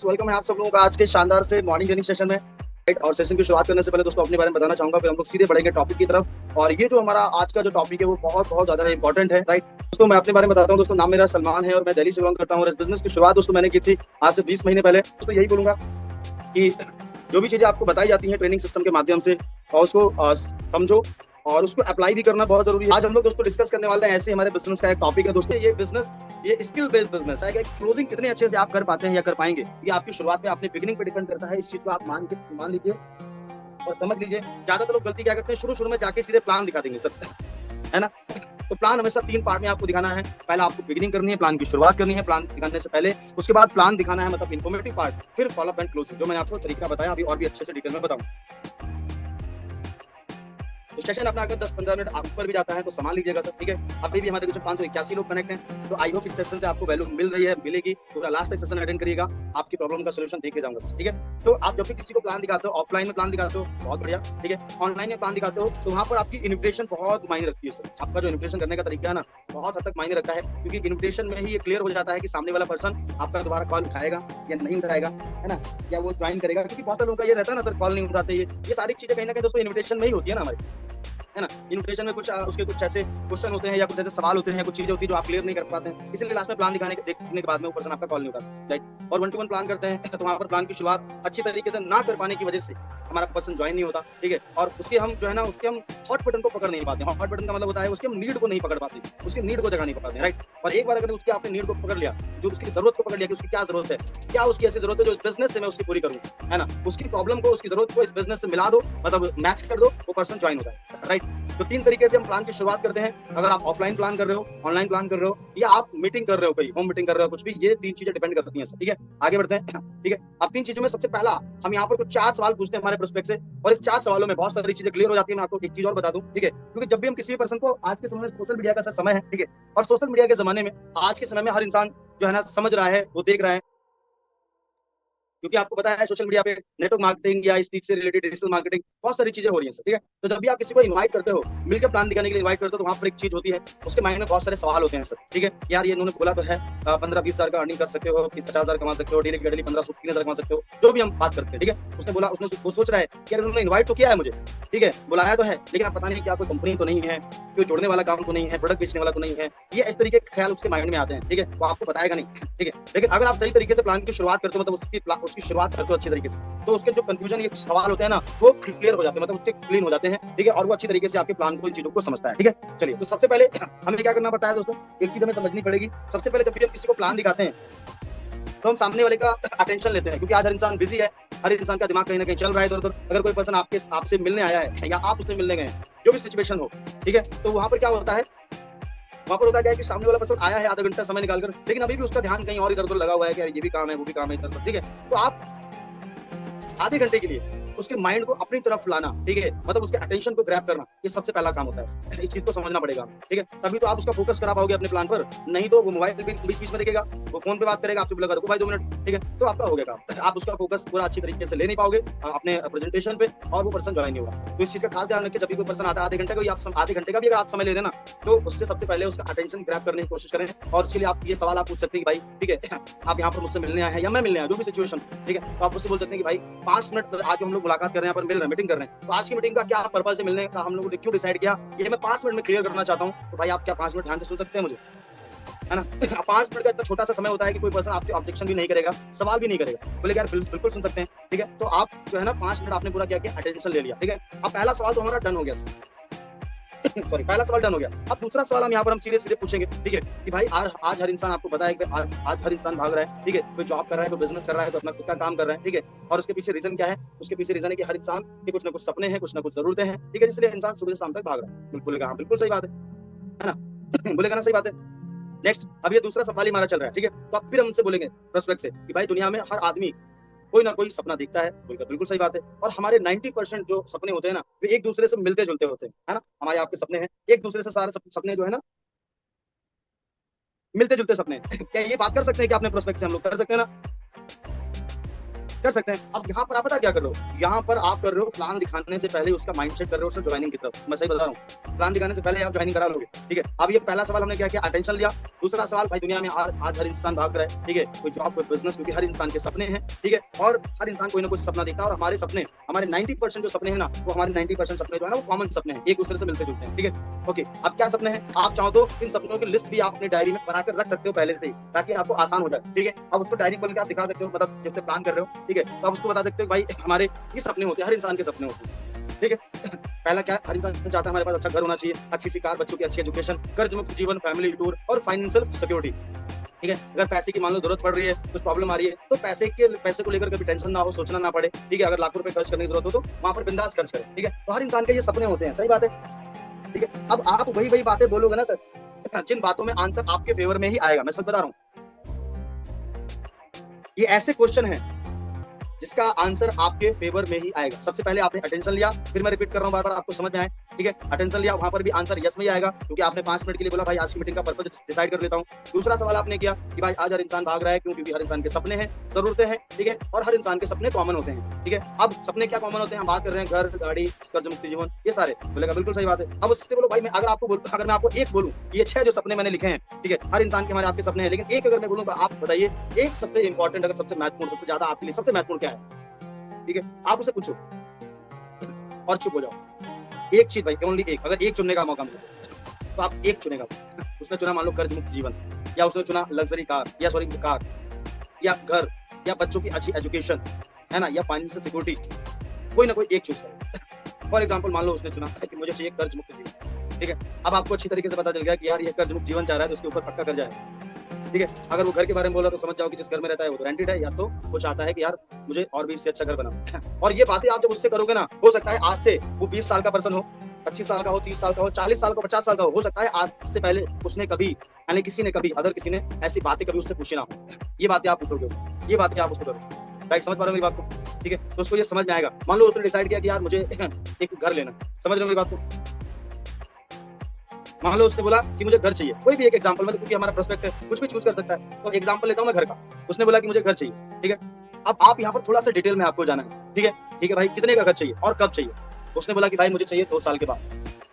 Welcome है आप सब लोगों का आज के शानदार से मॉर्निंग रनिंग सेशन में। राइट, और सेशन की शुरुआत करने से पहले दोस्तों अपने बारे में बताना चाहूंगा, फिर हम लोग सीधे बढ़ेंगे टॉपिक की तरफ। और ये जो हमारा आज का जो टॉपिक है वो बहुत बहुत ज्यादा इंपॉर्टेंट है। राइट दोस्तों, मैं अपने बारे में बताता हूँ। दोस्तों, नाम मेरा सलमान है और मैं दिल्ली से बिलोंग करता हूँ। और इस बिजनेस की शुरुआत दोस्तों मैंने की थी आज से 20 महीने पहले। दोस्तों यही बोलूंगा कि जो भी चीजें आपको बताई जाती हैं ट्रेनिंग सिस्टम के माध्यम से, और उसको समझो और उसको अप्लाई भी करना बहुत जरूरी है। आज हम लोग दोस्तों डिस्कस करने वाले हैं ऐसे हमारे बिजनेस का एक टॉपिक है दोस्तों। ये बिजनेस ये स्किल बेस्ड बिजनेस है कि क्लोजिंग कितने अच्छे से आप कर पाते हैं या कर पाएंगे, ये आपकी शुरुआत में आपने बिगिनिंग पे डिपेंड करता है। इस चीज को आप मान लीजिए और समझ लीजिए। ज्यादातर लोग गलती क्या करते हैं, शुरू में जाके सीधे प्लान दिखा देंगे सर, है ना। तो प्लान हमेशा 3 पार्ट में आपको दिखाना है। पहला आपको बिगिनिंग करनी है, प्लान की शुरुआत करनी है प्लान दिखाने से पहले। उसके बाद प्लान दिखाना है, मतलब इन्फॉर्मेटिव पार्ट, फिर फॉलो अप एंड क्लोजिंग, जो मैंने आपको तरीका बताया अभी और भी अच्छे से डिटेल में बताऊं। तो सेशन अपना अगर 10-15 मिनट आप ऊपर भी जाता है तो संभाल लीजिएगा सर, ठीक है। अभी भी हमारे कुछ 581 लोग कनेक्ट हैं, तो आई होप इस सेशन से आपको वैल्यू मिल रही है, मिलेगी। पूरा लास्ट तक सेशन अटेंड करिएगा, आपकी प्रॉब्लम का सोल्यूशन देके जाऊंगा सर, ठीक है। तो आप जब भी किसी को प्लान दिखाते हो, ऑफलाइन में प्लान दिखाते हो बहुत बढ़िया, ठीक है। ऑनलाइन में प्लान दिखाते हो तो वहाँ पर आपकी इन्विटेशन बहुत मायने रखती है सर। आपका जो इन्विटेशन करने का तरीका है ना, बहुत हद तक मायने रखता है, क्योंकि इन्विटेशन में ही ये क्लियर हो जाता है कि सामने वाला पर्सन आपका दोबारा कॉल उठाएगा या नहीं उठाएगा, है ना, या वो ज्वाइन करेगा। क्योंकि बहुत सारे लोगों का ये रहता है ना सर, कॉल नहीं उठाते। ये सारी चीजें कहीं ना कहीं दोस्तों इन्विटेशन में ही होती है ना हमारी, है ना। इन्विटेशन में कुछ उसके कुछ ऐसे क्वेश्चन होते हैं या कुछ ऐसे सवाल होते हैं, कुछ चीजें होती है जो आप क्लियर नहीं कर पाते हैं, इसलिए लास्ट में प्लान देखने के बाद में वो पर्सन आपका कॉल नहीं उठाता। राइट, और 1-to-1 प्लान करते हैं तो वहाँ पर प्लान की शुरुआत अच्छी तरीके से ना कर पाने की वजह से हमारा पर्सन ज्वाइन नहीं होता, ठीक है। और उसके हम जो है ना, उसके हम हॉट बटन को पकड़ नहीं पाते। हॉट बटन का मतलब होता है उसके हम नीड को नहीं पकड़ पाते, उसकी नीड को जगा नहीं पाते। राइट, और एक बार अगर उसके आपने नीड को पकड़ लिया, जो उसकी जरूरत को पकड़ लिया कि उसकी क्या जरूरत है, क्या उसकी ऐसी जरूरत है जो इस बिजनेस से मैं उसकी पूरी करूँ, है ना, उसकी प्रॉब्लम को उसकी जरूरत को इस बिजनेस से मिला दो, मतलब मैच कर दो, वो पर्सन ज्वाइन होता है। राइट, तो 3 तरीके से हम प्लान की शुरुआत करते हैं। अगर आप ऑफलाइन प्लान कर रहे हो, ऑनलाइन प्लान कर रहे हो, या आप मीटिंग कर रहे हो, कोई होम मीटिंग कर रहे हो, कुछ भी, ये 3 चीजें डिपेंड करती हैं, ठीक है। आगे बढ़ते हैं, ठीक है। अब 3 चीजों में सबसे पहला हम यहाँ पर कुछ 4 सवाल पूछते हैं हमारे प्रोस्पेक्ट से, और इस 4 सवालों में बहुत सारी चीजें क्लियर हो जाती है। मैं आपको एक चीज और बता दूं, ठीक है, क्योंकि जब भी हम किसी पर्सन को, आज के समय में सोशल मीडिया का सर समय है, ठीक है, और सोशल मीडिया के जमाने में आज के समय में हर इंसान जो है ना समझ रहा है, वो देख रहा है, क्योंकि आपको पता है सोशल मीडिया पे नेटवर्क मार्केटिंग या इस चीज से रिलेटेड डिजिटल मार्केटिंग बहुत सारी चीजें हो रही हैं सर, ठीक है। तो जब भी आप किसी को इनवाइट करते हो, मिलकर प्लान दिखाने के लिए इनवाइट करते हो, तो वहाँ पर एक चीज होती है, उसके माइंड में बहुत सारे सवाल होते हैं सर, ठीक है। यार ये इन्होंने बोला तो है 15-20 हजार का अर्निंग कर सकते हो, 50,000 कमा सकते हो, डेली 1500-3000 कमा सकते हो, जो भी हम बात करते हैं, ठीक है। उसने बोला, उसने वो सोच रहा है कि यार उन्होंने इन्वाइट तो किया है मुझे, ठीक है, बुलाया तो है, लेकिन आप पता नहीं क्या कोई कंपनी तो नहीं है, कोई जोड़ने वाला काम तो नहीं है, प्रोडक्ट बेचने वाला तो नहीं है। ये इस तरीके के ख्याल उसके माइंड में आते हैं, ठीक है, वो आपको बताएगा नहीं, ठीक है। लेकिन अगर आप सही तरीके से प्लान की शुरुआत करते हो, मतलब उसकी शुरुआत करते हो अच्छी तरीके से, तो उसके जो कंफ्यूजन ये सवाल होते हैं ना, वो क्लियर हो जाते हैं, मतलब उसके क्लीन हो जाते हैं, ठीक है। और वो अच्छी तरीके से आपके प्लान को, इन चीजों को समझता है, ठीक है। चलिए, तो सबसे पहले हमें क्या करना पड़ता है दोस्तों, एक चीज हमें समझनी पड़ेगी। सबसे पहले जब भी हम किसी को प्लान दिखाते हैं तो हम सामने वाले का अटेंशन लेते हैं, क्योंकि आज हर इंसान बिजी है, हर इंसान का दिमाग कहीं ना कहीं चल रहा है इधर उधर। अगर कोई पर्सन आपसे मिलने आया है या आप उससे मिलने गए हैं, जो भी सिचुएशन हो, ठीक है, तो वहां पर क्या होता है, वहां पर होता क्या है कि सामने वाला पर्सन आया है आधा घंटा समय निकालकर, लेकिन अभी भी उसका ध्यान कहीं और इधर उधर लगा हुआ है कि ये भी काम है, वो भी काम है इधर उधर, ठीक है। तो आप आधे घंटे के लिए उसके माइंड को अपनी तरफ लाना, ठीक है, मतलब उसके अटेंशन को ग्रैब करना, ये सबसे पहला काम होता है। इस चीज को समझना पड़ेगा, ठीक है, तभी तो आप उसका फोकस करा पाओगे अपने प्लान पर। नहीं तो वो मोबाइल भी बीच बीच में देखेगा, वो फोन पे बात करेगा, आपसे बोलेगा रुको भाई 2 मिनट, ठीक है, तो आपका हो गया काम। आप उसका फोकस पूरा अच्छी तरीके से ले नहीं पाओगे अपने प्रेजेंटेशन पे, और वो पर्सन ज्वाइन नहीं होगा। तो इस चीज का खास ध्यान रखिए, जब भी कोई पर्सन आता है आधे घंटे का, आधे घंटे का भी अगर आप समय ले रहे हैं ना, तो उससे सबसे पहले उसका अटेंशन ग्रैब करने की कोशिश करें। और उसके लिए आप ये सवाल आप पूछ सकते हैं कि भाई, ठीक है, आप यहाँ पर मुझसे मिलने आए हैं या मैं मिलने आया, जो भी सिचुएशन, ठीक है, तो आप उससे बोल सकते हैं कि भाई 5 मिनट, आज हम लोग मुलाकात कर रहे हैं, पर मिल रहे हैं, मीटिंग कर रहे हैं, तो आज की मीटिंग का क्या पर्पस है, मिलने का हम लोगों ने क्यों डिसाइड किया, ये मैं 5 मिनट में क्लियर करना चाहता हूँ। तो भाई आप क्या 5 मिनट ध्यान से सुन सकते हैं मुझे, है ना। 5 मिनट का इतना छोटा सा समय होता है कि कोई पर्सन आपसे ऑब्जेक्शन भी नहीं करेगा, सवाल भी नहीं करेगा, बोले यार बिल्कुल सुन सकते हैं, ठीक है। तो आप जो है ना 5 मिनट आपने पूरा क्या किया, अटेंशन ले लिया, ठीक है। अब पहला सवाल तो हमारा डन हो गया सॉरी, पहला सवाल डन हो गया। अब दूसरा सवाल हम यहाँ पर हम सीधे सीधे पूछेंगे, ठीक है, कि भाई आज हर इंसान, आपको पता है कि आज हर इंसान भाग रहा है, ठीक है, कोई जॉब कर रहा है, कोई बिजनेस कर रहा है, कोई अपना खुद का काम कर रहा है, ठीक है। और उसके पीछे रीजन क्या है, उसके पीछे रीजन है कि हर इंसान के कुछ ना कुछ सपने हैं, कुछ ना कुछ जरूरतें हैं, ठीक है, इसलिए इंसान सुबह से शाम तक भाग रहा है। बिल्कुल कहा, बिल्कुल सही बात है ना। बोलेगा ना, सही बात है। नेक्स्ट, अब ये दूसरा सवाल ही हमारा चल रहा है, ठीक है। तो अब फिर हमसे बोलेंगे प्रोस्पेक्ट से कि भाई दुनिया में हर आदमी कोई ना कोई सपना देखता है, बोलकर बिल्कुल सही बात है। और हमारे 90% जो सपने होते हैं ना, वे एक दूसरे से मिलते जुलते होते हैं, है ना। हमारे आपके सपने हैं एक दूसरे से, सारे सपने जो है ना मिलते जुलते सपने हैं। क्या ये बात कर सकते हैं कि आपने प्रोस्पेक्ट से हम लोग कर सकते हैं ना। कर सकते हैं। अब यहाँ पर आप पता क्या कर रहे हो, यहाँ पर आप कर रहे हो प्लान दिखाने से पहले उसका माइंडसेट कर रहे हो उससे ज्वाइनिंग की तरफ। मैं सही बता रहा हूँ, प्लान दिखाने से पहले आप ज्वाइनिंग करा लोगे, ठीक है। अब ये पहला सवाल हमने क्या किया, अटेंशन लिया। दूसरा सवाल, भाई दुनिया में आज हर इंसान भाग रहा है, ठीक है, कोई जॉब कोई बिजनेस, क्योंकि हर इंसान के सपने हैं, ठीक है, और हर इंसान कोई ना कोई सपना देखता है, और हमारे सपने, हमारे 90% जो सपने हैं ना, वो हमारे 90% सपने जो है ना वो कॉमन सपने हैं, एक दूसरे से मिलते जुलते हैं, ठीक है। ओके, अब क्या सपने हैं, आप चाहो तो इन सपनों की लिस्ट भी आप अपनी डायरी में बनाकर रख सकते हो पहले से ही, ताकि आपको आसान हो जाए, ठीक है। अब उसको डायरी खोल के आप दिखा सकते हो, मतलब जब से प्लान कर रहे हो, ठीक है, तो आप उसको बता सकते हो भाई हमारे ये सपने होते हैं, हर इंसान के सपने होते हैं, ठीक है। पहला क्या है, हर इंसान चाहता है हमारे पास अच्छा घर होना चाहिए, अच्छी सी कार, बच्चों की अच्छी एजुकेशन, कर्ज मुक्त जीवन, फैमिली टूर और फाइनेंशियल सिक्योरिटी, ठीक है। अगर पैसे की मान लो जरूरत पड़ रही है, कुछ प्रॉब्लम आ रही है, तो पैसे को लेकर कभी टेंशन ना हो, सोचना ना पड़े, ठीक है। अगर लाखों रुपए खर्च करने की जरूरत हो तो वहां पर बिंदास खर्च करें, ठीक है। तो हर इंसान के ये सपने होते हैं, सही बात है, ठीक है। अब आप वही बातें बोलोगे ना सर, जिन बातों में आंसर आपके फेवर में ही आएगा, मैं सच बता रहा हूँ। ये ऐसे क्वेश्चन है जिसका आंसर आपके फेवर में ही आएगा। सबसे पहले आपने अटेंशन लिया, फिर मैं रिपीट कर रहा हूं बार-बार, आपको समझ में आए, ठीक है। अटेंशन लिया, वहां पर भी आंसर यस में ही आएगा, क्योंकि आपने 5 मिनट के लिए बोला भाई आज की मीटिंग का पर्पस डिसाइड कर लेता हूं। दूसरा सवाल आपने किया कि भाई आज हर इंसान भाग रहा है, क्यों? क्योंकि हर इंसान के सपने हैं, जरूरतें हैं, ठीक है, और हर इंसान के सपने कॉमन होते हैं, ठीक है। अब सपने क्या कॉमन होते हैं, हम बात कर रहे हैं घर, गाड़ी, कर्ज मुक्त जीवन, ये सारे। बोलेगा बिल्कुल सही बात है। अब उससे बोलो भाई, मैं अगर मैं आपको एक बोलूं, ये 6 जो सपने मैंने लिखे हैं, ठीक है, हर इंसान के हमारे आपके सपने हैं, लेकिन एक अगर मैं बोलूं तो आप बताइए एक सबसे इंपॉर्टेंट, अगर सबसे महत्वपूर्ण, सबसे ज्यादा आपके लिए सबसे महत्वपूर्ण क्या है, ठीक है। आप उसे पूछो और चुप हो जाओ। एक चीज भाई, ओनली एक, अगर एक चुनने का मौका मिले तो आप एक चुनेगा। उसने चुना मान लो कर्ज मुक्त जीवन, या उसने चुना लग्जरी कार, या घर, या बच्चों की अच्छी एजुकेशन, है ना, या फाइनेंशियल सिक्योरिटी, कोई ना कोई एक चूज करो। फॉर एग्जाम्पल मान लो उसने चुना कि मुझे चाहिए कर्ज मुक्त जीवन, ठीक है। अब आपको अच्छी तरीके से पता चल गया कि यार ये कर्ज मुक्त जीवन चाह रहा है तो उसके ऊपर पक्का कर्जा है, ठीक है। अगर वो घर के बारे में बोला तो समझ जाओ कि जिस घर में रहता है वो तो रेंटेड है, या तो वो चाहता है कि यार मुझे और भी इससे अच्छा घर बना। और ये बातें आप जब उससे करोगे ना, हो सकता है आज से वो 20 साल का पर्सन हो, 25 साल का हो, 30 साल का हो, 40 साल का, 50 साल का हो सकता है आज से पहले उसने कभी, यानी किसी ने ऐसी बातें कभी उससे पूछी ना हो। ये बातें आप पूछोगे, ये बातें आप उसको करो, राइट? समझ पा रहे हो मेरी बात को, ठीक है। तो उसको ये समझ में आएगा। मान लो उसने डिसाइड किया कि यार मुझे एक घर लेना, समझ रहे हो मेरी बात को। मान लो उसने बोला कि मुझे घर चाहिए, कोई भी एक एग्जांपल, मतलब क्योंकि हमारा प्रोस्पेक्ट है, कुछ भी चूज कर सकता है, तो एग्जांपल लेता हूं मैं घर का। उसने बोला कि मुझे घर चाहिए, ठीक है। अब आप यहाँ पर थोड़ा सा डिटेल में आपको जाना है, ठीक है, ठीक है भाई, कितने का घर चाहिए और कब चाहिए? उसने बोला कि भाई मुझे चाहिए 2 साल के बाद,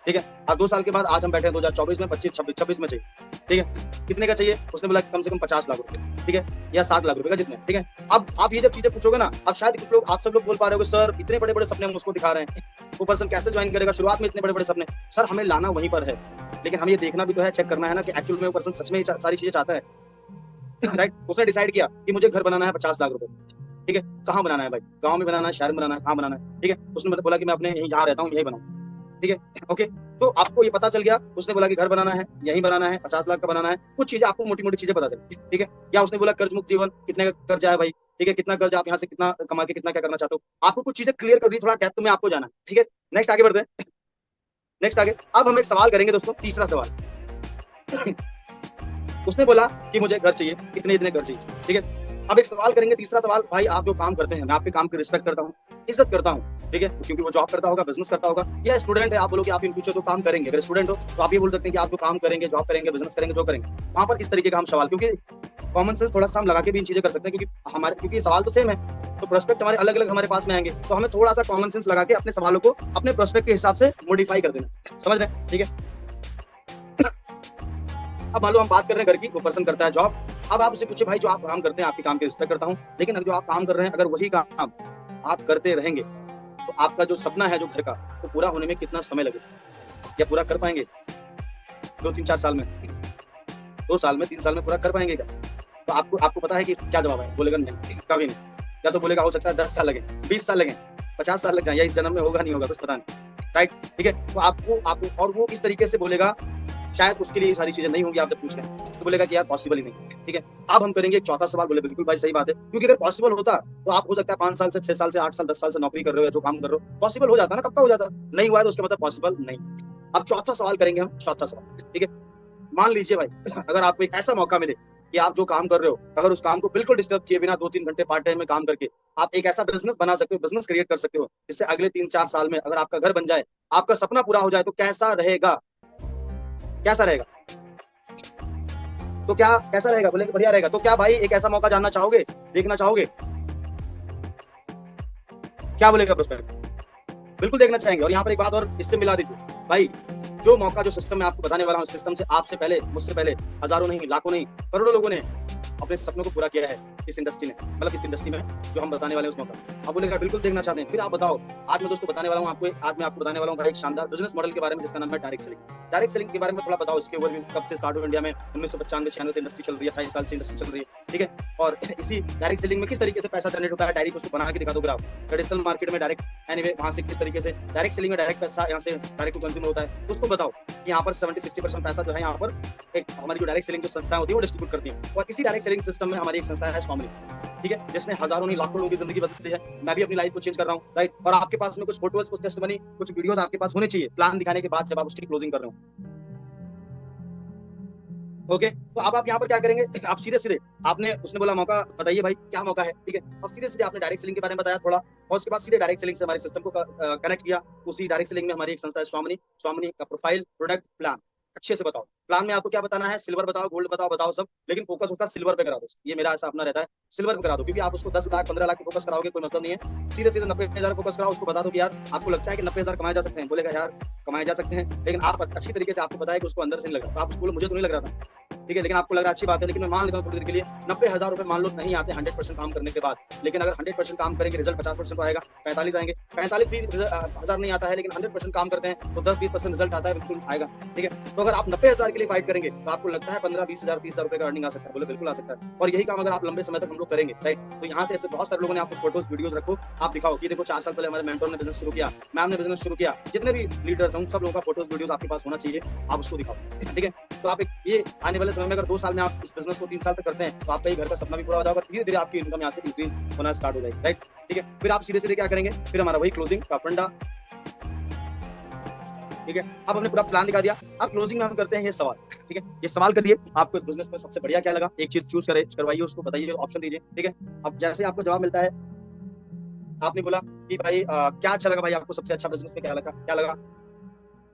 ठीक है। अब 2 साल के बाद, आज हम बैठे हैं 2024 में, 25-26 में चाहिए, ठीक है। कितने का चाहिए? उसने बोला कम से कम 50 लाख रुपए, ठीक है, या 60 लाख रुपए का, जितने, ठीक है। अब आप ये जब चीजें पूछोगे ना, अब शायद कुछ लोग, आप सब लोग बोल पा रहे हो सर इतने बड़े बड़े सपने हम उसको दिखा रहे हैं, वो पर्सन कैसे ज्वाइन करेगा, शुरुआत में इतने बड़े बड़े सपने। सर हमें लाना वहीं पर है, लेकिन हमें ये देखना भी तो है, चेक करना है ना कि एक्चुअल में वो पर्सन सच में सारी चीजें चाहता है, राइट? उसने डिसाइड किया कि मुझे घर बनाना है 50 लाख रुपए, ठीक है। कहाँ बनाना है भाई? गांव में बनाना है, शहर में बनाना है, कहाँ बनाना है, ठीक है। उसने बोला कि मैं अपने यहीं जहाँ रहता हूँ यहीं बनाऊँ, ठीक है, ओके। तो आपको ये पता चल गया, उसने बोला कि घर बनाना है, यहीं बनाना है, 50 लाख का बनाना है, कुछ चीजें आपको मोटी मोटी चीजें पता चली, ठीक है। या उसने बोला कर्ज मुक्त जीवन, कितने का कर्जा है भाई, ठीक है, कितना कर्ज, आप यहाँ से कितना कमा के कितना क्या करना चाहते हो, आपको कुछ चीजें क्लियर कर दी, थोड़ा डेप्थ में आपको जाना, ठीक है। नेक्स्ट आगे बढ़ते हैं, नेक्स्ट आगे। अब हम एक सवाल करेंगे दोस्तों, तीसरा सवाल। उसने बोला कि मुझे घर चाहिए, इतने घर चाहिए, ठीक है। अब एक सवाल करेंगे, तीसरा सवाल, भाई आप जो काम करते हैं, मैं आपके काम की रिस्पेक्ट करता हूँ, इज्जत करता हूँ, ठीक है, क्योंकि वो जॉब करता होगा, बिजनेस करता होगा, या स्टूडेंट है, आप बोलो कि आप इन फ्यूचर तो काम करेंगे। अगर स्टूडेंट हो तो आप ये बोल सकते हैं कि आप जो काम करेंगे, जॉब करेंगे, बिजनेस करेंगे, जो करेंगे, वहां पर इस तरीके का हम सवाल, क्योंकि कॉमन सेंस थोड़ा सा हम लगा के भी इन चीजें कर सकते हैं, क्योंकि सवाल तो सेम है, तो प्रोस्पेक्ट हमारे अलग अलग हमारे पास में आएंगे, तो हमें थोड़ा सा कॉमन सेंस लगा के अपने सवालों को अपने प्रोस्पेक्ट के हिसाब से मॉडिफाई कर देना, समझ रहे हैं, ठीक है। अब मान लो हम बात कर रहे हैं घर की, वो पर्सन करता है जॉब। अब आप उससे पूछे भाई जो आप काम करते हैं, आपके काम की रिस्पेक्ट करता हूँ, लेकिन अगर जो आप काम कर रहे हैं, अगर वही काम आप करते रहेंगे तो आपका जो सपना है जो घर का, तो पूरा होने में कितना समय लगेगा? क्या पूरा कर पाएंगे 2-3-4 साल में, 2 साल में, 3 साल में पूरा कर पाएंगे क्या? तो आपको पता है कि क्या जवाब है? बोलेगा नहीं, कभी नहीं। या तो बोलेगा हो सकता है 10 साल लगे, 20 साल लगे, 50 साल लग जाए, या इस जन्म में होगा नहीं होगा, कुछ पता नहीं, राइट, ठीक है। तो आपको और वो इस तरीके से बोलेगा, शायद उसके लिए सारी चीजें नहीं होंगी। आप जब पूछ रहे हैं तो बोलेगा कि यार पॉसिबल ही नहीं, ठीक है। अब हम करेंगे एक चौथा सवाल। बोले बिल्कुल भाई सही बात है, क्योंकि अगर पॉसिबल होता तो आप हो सकता है 5 साल से, 6 साल से, 8 साल, 10 साल से नौकरी कर रहे हो या जो काम कर रहे हो, पॉसिबल हो जाता ना, कब का हो जाता, नहीं हुआ है तो उसका मतलब पॉसिबल नहीं। अब चौथा सवाल करेंगे हम, चौथा सवाल, ठीक है। मान लीजिए भाई, अगर आपको एक ऐसा मौका मिले कि आप जो काम कर रहे हो, अगर उस काम को बिल्कुल डिस्टर्ब किए बिना 2-3 घंटे पार्ट टाइम में काम करके आप एक ऐसा बिजनेस बना सकते हो, बिजनेस क्रिएट कर सकते हो, जिससे अगले 3-4 साल में अगर आपका घर बन जाए, आपका सपना पूरा हो जाए, तो कैसा रहेगा? कैसा रहेगा? तो क्या कैसा रहेगा? बोले बढ़िया रहेगा। तो क्या भाई एक ऐसा मौका जानना चाहोगे, देखना चाहोगे? क्या बोलेगा प्रोस्पेक्ट? बिल्कुल देखना चाहेंगे। और यहाँ पर एक बात और इससे मिला दीजिए भाई, जो मौका जो सिस्टम में आपको बताने वाला हूँ, सिस्टम से आपसे पहले, मुझसे पहले हजारों नहीं, लाखों नहीं, करोड़ों लोगों ने अपने सपनों को पूरा किया है इस इंडस्ट्री ने, मतलब इस इंडस्ट्री में जो हम बताने वाले हैं उस मौका। आप बोलेगा बिल्कुल देखना चाहते हैं, फिर आप बताओ। आज मैं दोस्तों बताने वाला हूँ आपको, आज मैं आपको बताने वाला हूँ एक शानदार बिजनेस मॉडल के बारे में जिसका नाम है डायरेक्ट सेलिंग। डायरेक्ट सेलिंग के बारे में थोड़ा बताओ, इसके ओवरव्यू, कब से स्टार्ट हुआ इंडिया में, 1995-96 से इंडस्ट्री चल रही है, 28 साल से इंडस्ट्री चल रही है, ठीक है। और इसी डायरेक्ट सेलिंग में किस तरीके से पैसा जनरेट होता है, डायरेक्ट उसको बना के दिखा दो ग्राफ। ट्रेडिशनल मार्केट में डायरेक्ट एनीवे वहां से किस तरीके से डायरेक्ट सेलिंग में डायरेक्ट पैसा यहाँ से डायरेक्ट टू कंज्यूमर होता है, तो उसको बताओ कि यहाँ पर 70-60% पैसा जो है यहाँ पर एक हमारी जो डायरेक्ट सेलिंग जो संस्था होती है वो डिस्ट्रीब्यूट करती है। और इसी डायरेक्ट सेलिंग सिस्टम में हमारी एक संस्था है स्वामिनी, ठीक है, जिसने हजारों नहीं लाखों लोगों की जिंदगी बदल दी है। मैं भी अपनी लाइफ को चेंज कर रहा हूँ, राइट। और आपके पास में कुछ फोटोज, कुछ टेस्टमनी, कुछ वीडियोस आपके पास होने चाहिए प्लान दिखाने के बाद जब आप उसकी क्लोजिंग कर रहे हो। ओके, तो अब आप यहाँ पर क्या करेंगे, आप सीधे सीधे, आपने उसने बोला मौका बताइए भाई क्या मौका है, ठीक है। अब सीधे सीधे आपने डायरेक्ट सेलिंग के बारे में बताया थोड़ा, और उसके बाद सीधे डायरेक्ट सेलिंग से हमारे सिस्टम को कनेक्ट किया। उसी डायरेक्ट सेलिंग में हमारी एक संस्था है स्वामिनी, स्वामिनी का प्रोफाइल, प्रोडक्ट, प्लान अच्छे से बताओ। प्लान में आपको क्या बताना है, सिल्वर बताओ, गोल्ड बताओ, बताओ सब, लेकिन फोकस उसका सिल्वर पे करा दो। ये मेरा ऐसा अपना रहता है, सिल्वर पे करा दो, क्योंकि आप उसको 10 लाख 15 लाख फोकस कराओगे कोई मतलब नहीं है। सीधे सीधे 90,000 फोकस कराओ, उसको बता दो कि यार आपको लगता है कि 90,000 कमाए जा सकते हैं, बोलेगा यार कमाए जा सकते हैं, लेकिन आप अच्छी तरीके से आपको पता है कि उसको अंदर से नहीं लग रहा, तो आप उसको मुझे तो नहीं लग रहा था, ठीक है, लेकिन आपको लग रहा अच्छी बात है, लेकिन मैं मान लेता हूँ थोड़ी देर के लिए 90,000 रुपए मान लो नहीं आते 100% काम करने के बाद, लेकिन अगर 100% काम करेंगे रिजल्ट 50% आएगा, 45 आएंगे, 45 भी हजार नहीं आता है, लेकिन 100% काम करते हैं तो 10-20% रिजल्ट आता है, बिल्कुल आएगा, ठीक है। तो अगर आप 90,000 के लिए फाइट करेंगे तो आपको लगता है 15-20,000 30,000 रुपए का अर्निंग आ सकता है, बोले बिल्कुल आ सकता है। और यही काम अगर आप लंबे समय तक हम लोग करेंगे, राइट, तो यहाँ से ऐसे बहुत सारे लोगों ने आपको फोटोज वीडियोस रखो, आप दिखाओ कि देखो 4 साल पहले हमारे मेंटोर ने बिजनेस शुरू किया, मैम ने बिजनेस शुरू किया, जितने भी लीडर्स हैं सब लोगों का फोटोज वीडियोस आपके पास होना चाहिए, आप उसको दिखाओ, ठीक है। तो आप ये आने वाले समय में अगर 2 साल में आप इस बिजनेस को 3 साल तक करते हैं तो आपका ये घर का सपना भी पूरा हो जाएगा, धीरे धीरे आपकी इनकम यहाँ से इंक्रीज होना स्टार्ट हो जाएगी, राइट, ठीक है। फिर आप सीधे सीधे क्या करेंगे, फिर हमारा वही क्लोजिंग का फंडा, ठीक है। अब हमने पूरा प्लान दिखा दिया, अब क्लोजिंग में हम करते हैं ये सवाल, ठीक है। ये सवाल करिए आपको इस बिजनेस में सबसे बढ़िया क्या लगा, एक चीज चूज करवाइए, उसको बताइए, ऑप्शन दीजिए, ठीक है। अब जैसे आपको जवाब मिलता है, आपने बोला कि भाई क्या अच्छा लगा भाई, आपको सबसे अच्छा बिजनेस में क्या लगा,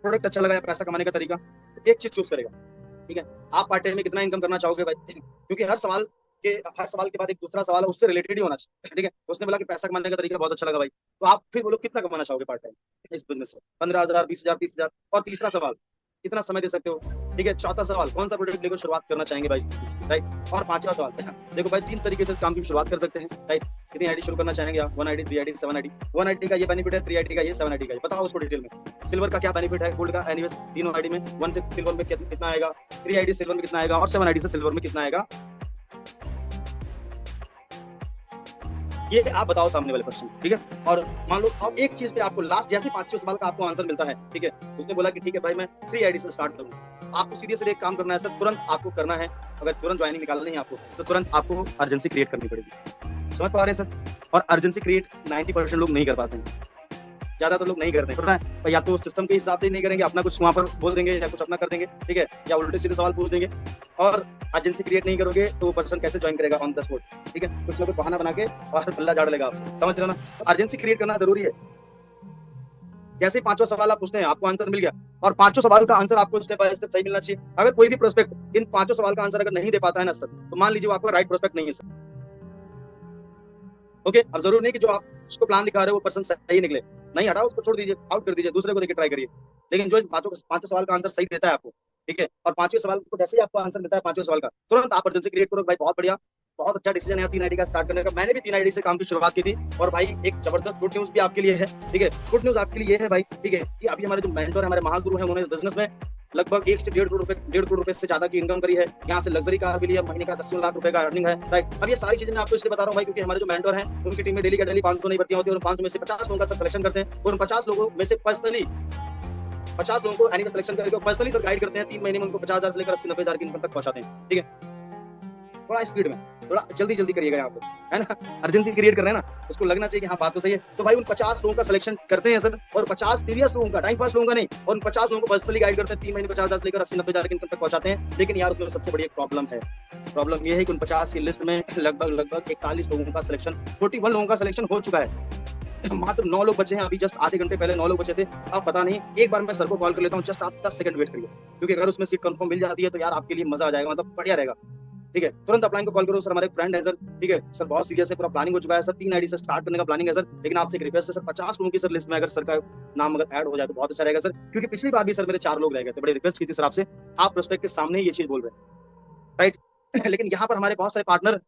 प्रोडक्ट अच्छा लगा या पैसा कमाने का तरीका, तो एक चीज चूज करेगा, ठीक है। आप पार्ट टाइम में कितना इनकम करना चाहोगे भाई, क्योंकि हर सवाल के बाद एक दूसरा सवाल उससे रिलेटेड ही होना चाहिए, ठीक है। उसने बोला कि पैसा कमाने का तरीका बहुत अच्छा लगा भाई, तो आप फिर बोलो कितना कमाना चाहोगे पार्ट टाइम इस बिजनेस में, 15,000 20,000 30,000। और तीसरा सवाल कितना समय दे सकते हो, ठीक है। चौथा सवाल कौन सा प्रोडक्ट लेकर शुरुआत करना चाहेंगे भाई, राइट। और पांचवा सवाल देखो भाई 3 तरीके से इस काम की शुरुआत कर सकते हैं, राइट। कितनी आईडी शुरू करना चाहेंगे आप, 1 आईडी 3 आईडी 7 आईडी, 1 आईडी का ये बेनिफिट है, 3 आईडी का ये, 7 आईडी का ये, बताओ उसको डिटेल में। सिल्वर का क्या बेनिफिट है, गोल्ड का, एनीवेज तीनों आईडी में 1 से सिल्वर में कितना आएगा, 3 आईडी सिल्वर में कितना आएगा, और 7 आईडी से सिल्वर में कितना आएगा, ये आप बताओ सामने वाले पर्सन, ठीक है। और मान लो अब एक चीज पे आपको लास्ट जैसे 5-6 सवाल का आपको आंसर मिलता है, ठीक है। उसने बोला कि ठीक है भाई मैं 3 आईडी से स्टार्ट करूंगा, आपको सीधे सीधे एक काम करना है सर, तुरंत आपको करना है, अगर तुरंत ज्वाइनिंग निकालनी है आपको तो तुरंत आपको अर्जेंसी क्रिएट करनी पड़ेगी, समझ पा रहे हैं सर। और अर्जेंसी क्रिएट 90% लोग नहीं कर पाते हैं, ज्यादातर लोग नहीं करते, पता है, या तो सिस्टम के हिसाब से नहीं करेंगे, अपना कुछ वहां पर बोल देंगे या कुछ अपना कर देंगे, ठीक है, या उल्टे सीधे सवाल पूछ देंगे। और एजेंसी क्रिएट नहीं करोगे तो वो पर्सन कैसे ज्वाइन करेगा ऑन द स्पॉट, ठीक है, कुछ ना कुछ बहाना बना के और बल्ला झाड़ लेगा आपसे, समझ रहे हो ना। तो अर्जेंसी क्रिएट करना जरूरी है। जैसे ही 5वां सवाल आप पूछते हैं आपको आंसर मिल गया, और 5 सवाल का आंसर आपको स्टेप बाय स्टेप सही मिलना चाहिए। अगर कोई भी प्रोस्पेक्ट इन 5 सवाल का आंसर अगर नहीं दे पाता है ना सर, तो मान लीजिए वो आपका राइट प्रोस्पेक्ट नहीं है सर, ओके। अब जरूर नहीं कि जो आप उसको प्लान दिखा रहे हो वो पर्सन सही निकले, नहीं, हटाओ उसको, छोड़ दीजिए, आउट कर दीजिए, दूसरे को देके ट्राई करिए। लेकिन जो इस 5 सवाल का आंसर सही देता है आपको, ठीक है, और 5वें सवाल को जैसे ही आपको आंसर मिलता है 5वें सवाल का, तुरंत आप अर्जेंसी क्रिएट करो भाई, बहुत बढ़िया, बहुत अच्छा डिसीजन है 3 आईडी का स्टार्ट करने का। मैंने भी 3 आईडी से काम की शुरुआत की थी, और भाई एक जबरदस्त गुड न्यूज भी आपके लिए है, ठीक है। गुड न्यूज आपके लिए ये है भाई, ठीक है, कि अभी हमारे जो मेंटर है, हमारे महागुरु हैं, उन्होंने इस बिजनेस में लगभग 1 से 1.5 करोड़ रुपए से ज्यादा की इनकम करी है। यहाँ से लग्जरी कार भी लिया, महीने का 10 लाख रुपए का अर्निंग है, राइट। अब ये सारी चीजें मैं आपको इसलिए बता रहा हूँ भाई, क्योंकि हमारे जो मेंटर हैं उनकी टीम में डेली का डेली 500 नहीं भर्तियां होती है, और 500 में से 50 लोगों का सिलेक्शन करते हैं, और उन 50 लोगों में से पर्सनली 50 लोगों को एनिमल सिलेक्शन करके पर्सनली सर गाइड करते हैं, 3 महीने में उनको 50,000 से लेकर 80-90,000 की इनकम तक पहुंचाते हैं, ठीक है। थोड़ा स्पीड में, थोड़ा जल्दी करिएगा यहाँ पे, है ना, अर्जेंसी क्रिएट कर रहे हैं ना, उसको लगना चाहिए कि हाँ बात तो सही है। तो भाई उन 50 लोगों का सिलेक्शन करते हैं सर, और 50 सीरियस लोगों का, टाइम पास लोगों का नहीं, और उन 50 लोगों को पर्सनली गाइड करते हैं, 3 महीने 50,000 से लेकर 80-90,000 की इनकम तक पहुंचाते हैं। लेकिन यार उसमें सबसे बड़ी एक प्रॉब्लम ये है कि उन 50 की लिस्ट में लगभग 41 लोगों का सिलेक्शन, 41 लोगों का सिलेक्शन हो चुका है, मात्र 9 लोग बचे हैं। अभी जस्ट आधे घंटे पहले 9 लोग बचे थे। आप पता नहीं, एक बार मैं सर को कॉल कर लेता हूँ, जस्ट आप 10 सेकंड वेट करिए, क्योंकि अगर उसमें सीट कंफर्म मिल जाती है तो यार आपके लिए मजा आ जाएगा, मतलब बढ़िया रहेगा। ठीक है, तुरंत अपलाइन को कॉल करो सर, हमारे फ्रेंड है सर, ठीक है सर, बहुत सीरियस है, पूरा प्लानिंग हो चुका है सर, 3 आईडी से स्टार्ट करने का प्लानिंग है सर, लेकिन आपसे एक रिक्वेस्ट है सर, 50 लोगों की सर लिस्ट में अगर सर का नाम अगर ऐड हो जाए तो बहुत अच्छा रहेगा सर, क्योंकि पिछली बार भी सर मेरे 4 लोग रह गए थे, बड़ी रिक्वेस्ट की थी सर आपसे, आप प्रोस्पेक्ट के सामने ही ये चीज बोल रहे हैं, राइट। लेकिन यहाँ पर हमारे बहुत सारे पार्टनर,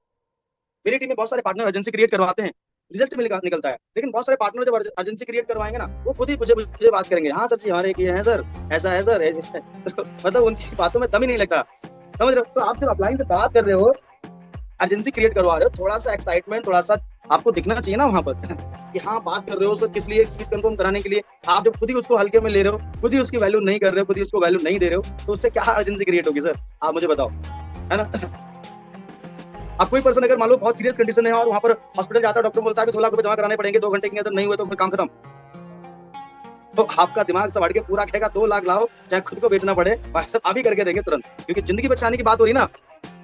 मेरी टीम में बहुत सारे पार्टनर एजेंसी क्रिएट करवाते हैं, रिजल्ट निकलता है, लेकिन बहुत सारे पार्टनर जब एजेंसी क्रिएट करवाएंगे ना, वो खुद ही मुझे बात करेंगे, हाँ सर जी हमारे ये है सर, ऐसा है सर, तो मतलब उनकी बातों में दम ही नहीं लगता, समझ रहे हो। तो आप जब अपलाइन पे बात कर रहे हो, एजेंसी क्रिएट करवा रहे हो, थोड़ा सा एक्साइटमेंट, थोड़ा सा आपको दिखना चाहिए ना वहां पर कि हाँ बात कर रहे हो सर, किस लिए, सीट कंफर्म कराने के लिए। आप जब खुद ही उसको हल्के में ले रहे हो, खुद ही उसकी वैल्यू नहीं कर रहे हो, खुद ही उसको वैल्यू नहीं दे रहे हो, तो उससे क्या एजेंसी क्रिएट होगी सर, आप मुझे बताओ, है ना। अब कोई पर्सन अगर मान लो बहुत सीरियस कंडीशन है और वहां पर हॉस्पिटल जाता है, डॉक्टर बोलता है 2 लाख रुपए जमा कराने पड़ेंगे, 2 घंटे के अंदर नहीं हुए तो फिर काम खत्म, तो आपका दिमाग संभाल के पूरा कहेगा 2 लाख लाओ, चाहे खुद को बेचना पड़े, भाई सब अभी करके देंगे तुरंत, क्योंकि जिंदगी बचाने की बात हो रही ना,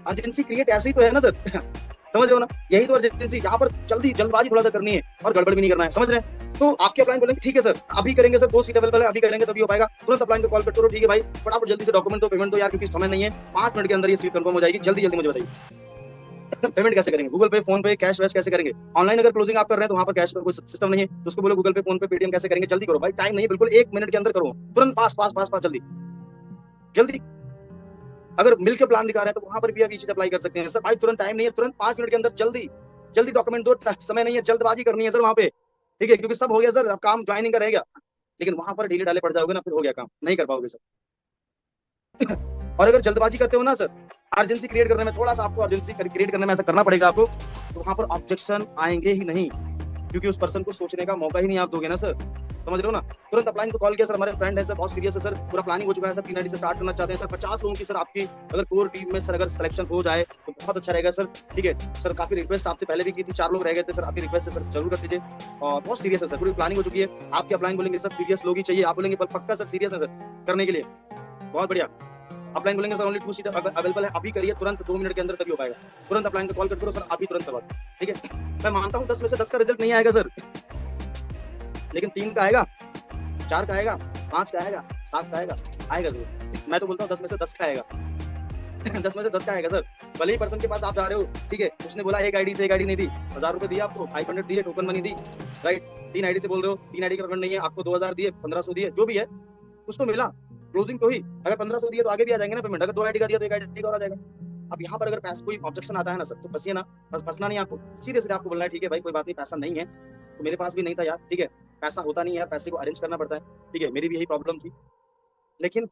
एजेंसी क्रिएट ऐसे ही तो है ना सर समझ रहे हो ना, यही तो एजेंसी, यहाँ पर जल्दबाजी थोड़ा सा करनी है और गड़बड़ भी नहीं करना है, समझ रहे हैं। तो आपके अपलाइन बोलेंगे ठीक है सर अभी करेंगे सर, 2 सीट अवेलेबल है, अभी करेंगे तभी हो पाएगा, तुरंत अपलाइन को कॉल करो, ठीक है भाई फटाफट जल्दी से डॉक्यूमेंट दो, पेमेंट दो यार, क्योंकि समय नहीं है, 5 मिनट के अंदर ये सीट कंफर्म हो जाएगी, जल्दी जल्दी मुझे बताइए। पेमेंट कैसे करेंगे, गूगल पे, फोन पे, कैश वैश कैसे करेंगे, ऑनलाइन अगर क्लोजिंग आप कर रहे हैं तो वहाँ पर कैश का कोई सिस्टम नहीं है, तो उसको बोलो गूगल पे, फोन पे, पेटीएम कैसे करेंगे, जल्दी करो भाई, टाइम नहीं है बिल्कुल, 1 मिनट के अंदर करो, तुरंत पास पास पास पास, जल्दी जल्दी। अगर मिल के प्लान दिखा रहे हैं तो वहां पर भी आप ये चीज अप्लाई कर सकते हैं सर, भाई तुरंत टाइम नहीं है, तुरंत 5 मिनट के अंदर जल्दी जल्दी डॉक्यूमेंट दो, समय नहीं है, जल्दबाजी करनी है सर वहां पे, ठीक है, क्योंकि सब हो गया सर, अब काम ज्वाइनिंग का रहेगा, लेकिन वहां पर ढीले ढाले पड़ जाओगे ना, फिर हो गया काम, नहीं कर पाओगे सर। और अगर जल्दबाजी करते हो ना सर, अर्जेंसी क्रिएट करने में, थोड़ा सा आपको अर्जेंसी क्रिएट करने में ऐसा करना पड़ेगा आपको, तो वहां पर ऑब्जेक्शन आएंगे ही नहीं, क्योंकि उस पर्सन को सोचने का मौका ही नहीं आप दोगे ना सर, समझ रहे हो ना। तुरंत अपलाइन को कॉल किया, सर हमारे फ्रेंड है सर, बहुत सीरियस है सर, पूरा प्लानिंग हो चुका है सर, 3 आईडी से स्टार्ट करना चाहते हैं सर, 50 लोगों की सर आपकी अगर कोर टीम में सर अगर सिलेक्शन हो जाए तो बहुत अच्छा रहेगा सर, ठीक है सर, काफी रिक्वेस्ट आपसे पहले भी की थी, 4 लोग रह गए थे सर, आपकी रिक्वेस्ट है सर जरूर कर दीजिए, और बहुत सीरियस है सर, पूरी प्लानिंग हो चुकी है, आपकी अपलाइन बोलेंगे सर सीरियस लोग ही चाहिए, आप बोलेंगे पक्का सर सीरियस है सर करने के लिए, बहुत बढ़िया। अपलाइन बोलेंगे सर ओनली 2 सीट अवेलेबल है, अभी करिए तुरंत, 2 मिनट के अंदर तभी हो पाएगा, तुरंत अपलाइन को कॉल कर करो सर, अभी तुरंत करवा, ठीक है। मैं मानता हूँ 10 में से 10 का रिजल्ट नहीं आएगा सर, लेकिन 3 का आएगा, 4 का आएगा, 5 का आएगा, 7 का आएगा, आएगा जरूर। मैं तो बोलता हूँ 10 में से 10 का आएगा 10 में से 10 का आएगा सर। भले ही पर्सन के पास आप जा रहे हो, ठीक है, उसने बोला एक आईडी से एक आईडी नहीं दी, 1000 रुपए दिए आपको, 500 दिए, टोकन मनी दी, राइट, 3 आईडी से बोल रहे हो, 3 आईडी का पेमेंट नहीं है, आपको 2000 दिए, 1500 दिए, जो भी है कुछ तो मिला, क्लोजिंग तो ही, अगर 1500 दिए तो आगे भी आ जाएंगे ना पेमेंट, अगर 2 आईडी का दिया तो 1 आईडी का और आ जाएगा। अब यहाँ पर अगर पैसा कोई ऑब्जेक्शन आता है ना सर, तो फंसिए ना, बस फंसना नहीं आपको, सीधे सीधे आपको बोलना है ठीक है भाई कोई बात नहीं, पैसा नहीं है, तो मेरे पास भी नहीं था यार, ठीक है, पैसा होता नहीं है यार, पैसे को अरेंज करना पड़ता है, ठीक है, मेरी भी यही प्रॉब्लम थी, लेकिन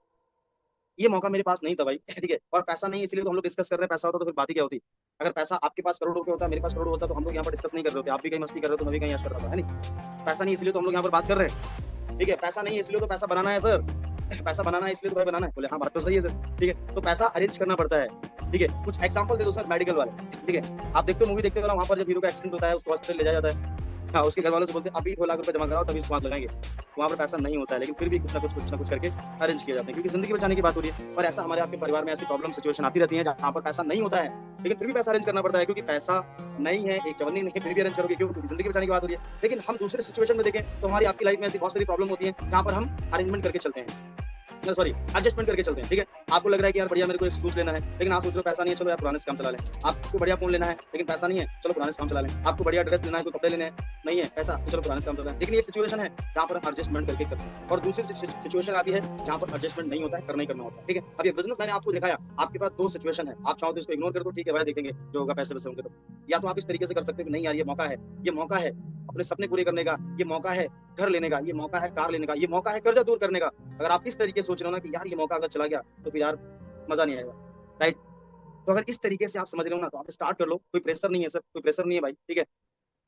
ये मौका मेरे पास नहीं था भाई, ठीक है, और पैसा नहीं इसलिए तो हम लोग डिस्कस कर रहे हैं, पैसा होता तो फिर बात ही क्या होती। अगर पैसा आपके पास करोड़ रुपए होता, मेरे पास करोड़ होता, तो हम लोग यहाँ पर डिस्कस नहीं कर रहे होते, आप भी कहीं मस्ती कर रहे हो तो मैं भी कहीं ऐश कर रहा था, है नहीं। पैसा नहीं इसलिए तो हम लोग यहाँ पर बात कर रहे हैं, ठीक है, पैसा नहीं इसलिए तो पैसा बनाना है सर, पैसा बनाना है इसलिए तो भाई बनाना है, बोले हाँ बात तो सही है सर, ठीक है, तो पैसा अरेंज करना पड़ता है, ठीक है। कुछ एग्जांपल दे दो सर, मेडिकल वाले, ठीक है, आप देखते हो मूवी देखते हो वहाँ पर जब हीरो का एक्सीडेंट होता है, उसको हॉस्पिटल ले जाया जाता है, हाँ, उसके घर वालों से बोलते हैं अभी 2 लाख रुपए जमा कराओ तभी इसको हाथ लगाएंगे, वहाँ पर पैसा नहीं होता है, लेकिन फिर भी कुछ ना कुछ करके अरेंज किए जाते हैं, क्योंकि जिंदगी बचाने की बात हो रही है। और ऐसा हमारे आपके परिवार में ऐसी प्रॉब्लम सिचुएशन आती रहती है जहाँ पर पैसा नहीं होता है, लेकिन फिर भी पैसा अरेंज करना पड़ता है, क्योंकि पैसा नहीं है, एक चवन्नी नहीं है, फिर भी अरेंज करोगे क्यों, क्योंकि जिंदगी बचाने की बात हो रही है। लेकिन हम दूसरे सिचुएशन में देखें तो हमारी आपकी लाइफ में ऐसी बहुत सारी प्रॉब्लम होती है जहाँ पर हम अरेंजमेंट करके चलते हैं, सॉरी एडजस्टमेंट करके चलते हैं, ठीक है। आपको लग रहा है कि यार बढ़िया मेरे को एक शूज लेना है, लेकिन आप सोच रहे हो पैसा नहीं है, चलो यार पुराने से काम चला लें। आपको बढ़िया फोन लेना है लेकिन पैसा नहीं है, चलो पुराने से काम चला लें। आपको बढ़िया ड्रेस लेना है, कोई कपड़े लेने हैं, नहीं है पैसा, तो चलो पुराने से काम चला लें। लेकिन ये सिचुएशन है जहाँ पर हम एडजस्टमेंट करके करते हैं, और दूसरी सिचुएशन आती है जहाँ पर एडजस्टमेंट नहीं होता है, करना ही करना होता है, ठीक है। अब ये बिजनेस मैंने आपको दिखाया, आपके पास 2 सिचुएशन है, आप चाहो तो इसको इग्नोर कर दो, ठीक है भाई देखेंगे जो होगा, पैसे वैसे होंगे तो, या तो आप इस तरीके से कर सकते हो कि नहीं यार ये मौका है अपने सपने पूरे करने का, ये मौका है घर लेने का, ये मौका है कार लेने का, ये मौका है कर्जा दूर करने का। अगर आप इस तरीके से सोच रहे हो ना कि यार ये मौका अगर चला गया तो फिर यार मजा नहीं आएगा, राइट। तो अगर इस तरीके से आप समझ रहे हो ना तो आप स्टार्ट कर लो, कोई प्रेशर नहीं है सर, कोई प्रेशर नहीं है भाई, ठीक है,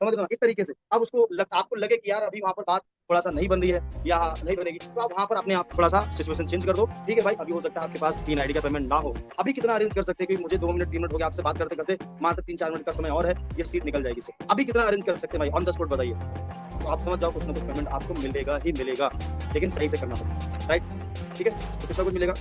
समझ रहे हो ना, इस तरीके से। अब आपको लगे कि यार अभी वहाँ पर बात थोड़ा सा नहीं बन रही है या नहीं बनेगी, तो आप वहाँ पर अपने आप थोड़ा सा सिचुएशन चेंज कर दो, ठीक है भाई। अभी हो सकता है आपके पास 3 आईडी का पेमेंट ना हो, अभी कितना अरेंज कर सकते हैं, क्योंकि मुझे 2 मिनट 3 मिनट हो गया आपसे बात करते करते, मात्र 3-4 मिनट का समय और है, ये सीट निकल जाएगी सर। अभी कितना अरेंज कर सकते हैं भाई, ऑन द स्पॉट बताइए, तो आप समझ जाओ कुछ ना कुछ पेमेंट आपको मिलेगा ही मिलेगा, लेकिन सही से करना पड़ेगा, राइट, ठीक है, तो कुछ ना कुछ मिलेगा।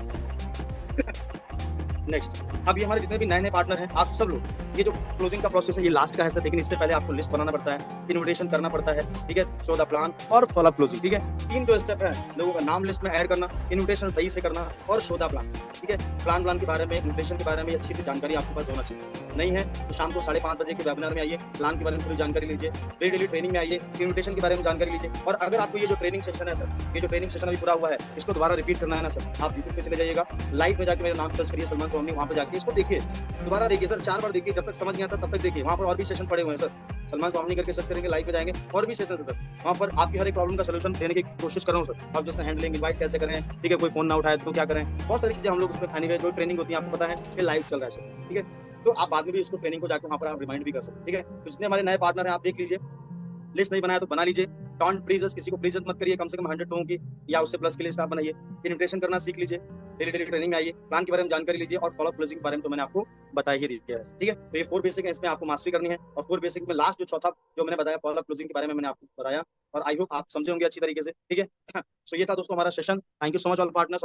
नेक्स्ट, अब ये हमारे जितने भी नए-नए पार्टनर हैं, आप सब लोग, ये जो क्लोजिंग का प्रोसेस है ये लास्ट का है सर, लेकिन इससे पहले आपको लिस्ट बनाना पड़ता है, इन्विटेशन करना पड़ता है, ठीक है? शो द प्लान और फॉलो अप क्लोजिंग, ठीक है? 3 जो स्टेप है, लोगों का नाम लिस्ट में ऐड करना, इन्विटेशन सही से करना और शो द प्लान, ठीक है? प्लान के बारे में, इन्विटेशन के बारे में अच्छी सी जानकारी आपके पास होना चाहिए। नहीं है तो शाम को 5:30 बजे के वेबिनार में आइए, प्लान के बारे में पूरी जानकारी लीजिए, डेली ट्रेनिंग में आइए, इन्विटेशन के बारे में जानकारी लीजिए। और अगर आपको ये जो ट्रेनिंग सेशन है सर, ये जो ट्रेनिंग सेशन अभी पूरा हुआ है, इसको दोबारा रिपीट करना है ना सर, आप यूट्यूब पे चले जाइएगा, लाइव में जाके मेरा नाम सर्च करिए सलमान स्वामी, वहाँ पे जाके इसको देखिए, दोबारा देखिए सर, 4 बार देखिए, जब तक समझ नहीं आता तब तक देखिए। वहाँ पर और भी सेशन पड़े हुए हैं सर, सलमान स्वामी करके सर्च करेंगे, लाइव में जाएंगे, और भी सेशन है सर, वहाँ पर आपकी हर एक प्रॉब्लम का सलूशन देने की कोशिश कर रहा हूँ सर। आप जैसे हैंडलिंग इनवाइट कैसे करें, ठीक है? कोई फोन ना उठाए तो क्या करें, बहुत सारी चीजें हम लोग उसमें एनीवे जो ट्रेनिंग होती है आपको पता है कि लाइव चल रहा है सर, ठीक है? तो आप बाद में भी इसको ट्रेनिंग को जाकर वहाँ पर आप रिमाइंड भी कर सकते हैं, ठीक है? तो जितने हमारे नए पार्टनर हैं आप देख लीजिए, लिस्ट नहीं बनाया तो बना लीजिए। डोंट प्लीज किसी को प्लीज मत करिए, कम से कम 100 लोगों की या उससे प्लस की लिस्ट आप बनाइए। इन्विटेशन करना सीख लीजिए, डेली ट्रेनिंग में आइए, प्लान के बारे में जानकारी लीजिए और फॉलो क्लोजिंग के बारे में तो मैंने आपको बता ही दिया है, ठीक है? तो ये 4 बेसिक है, इसमें आपको मास्टरी करनी है। और 4 बेसिक में लास्ट जो चौथा जो मैंने बताया फॉलो क्लोजिंग के बारे में मैंने आपको बताया, और आई होप आप समझे होंगे अच्छी तरीके से, ठीक है? सो ये था दोस्तों हमारा session. Thank you so much all partners.